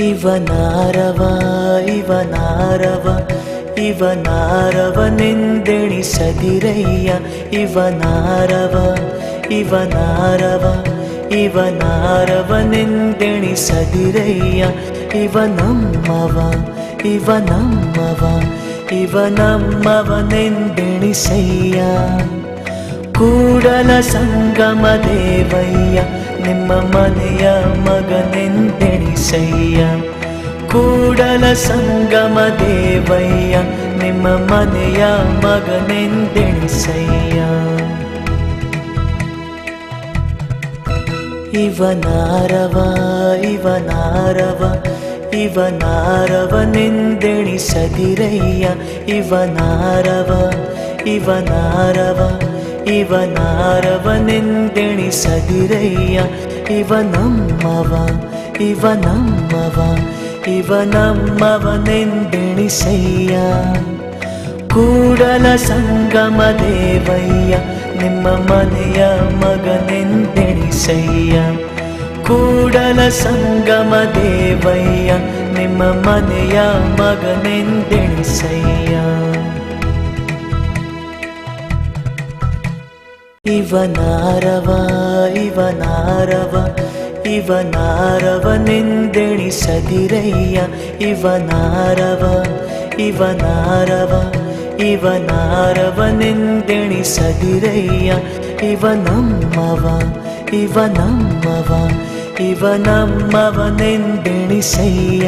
ಇವನಾರವ ಇವನಾರವ ಇವನಾರವನೆಂದೆಣಿಸದಿರಯ್ಯ ಇವನಾರವ ಇವನಾರವ ಇವನಾರವನೆಂದೆಣಿಸದಿರಯ್ಯ ಇವನಮ್ಮವ ಇವನಮ್ಮವ ಇವನಮ್ಮವನೆಂದೆಣಿಸಯ್ಯ ಕೂಡಲ ಸಂಗಮ ದೇವಯ್ಯ ನಿಮ್ಮ ಮನೆಯ ಮಗನೆಂದೆಣಿಸಯ್ಯ ಕೂಡಲ ಸಂಗಮ ದೇವಯ್ಯ ನಿಮ್ಮ ಮನೆಯ ಮಗನೆಂದೆಣಿಸಯ್ಯ ಇವನಾರವ ಇವನಾರವ ಇವನಾರವನೆಂದೆಣಿಸದಿರಯ್ಯ ಇವನಾರವ ಇವನಾರವ ಇವನಾರವನೆಂದೆಣಿಸದಿರಯ್ಯ ಇವನಮ್ಮವ ಇವನಮ್ಮವ ಇವನಮ್ಮವನೆಂದೆಣಿಸಯ್ಯ ಕೂಡಲ ಸಂಗಮ ದೇವಯ್ಯ ನಿಮ್ಮ ಮನೆಯ ಮಗನೆಂದೆಣಿಸಯ್ಯ ಕೂಡಲ ಸಂಗಮ ದೇವಯ್ಯ ನಿಮ್ಮ ಮನೆಯ ಮಗನೆಂದೆಣಿಸಯ್ಯ ಇವನಾರವ ಇವನಾರವ ಇವನಾರವನೆಂದೆಣಿಸದಿರಯ್ಯ ಇವನಾರವ ಇವನಾರವ ಇವನಾರವನೆಂದೆಣಿಸದಿರಯ್ಯ ಇವನಮ್ಮವ ಇವನಮ್ಮವ ಇವನಮ್ಮವನೆಂದೆಣಿಸಯ್ಯ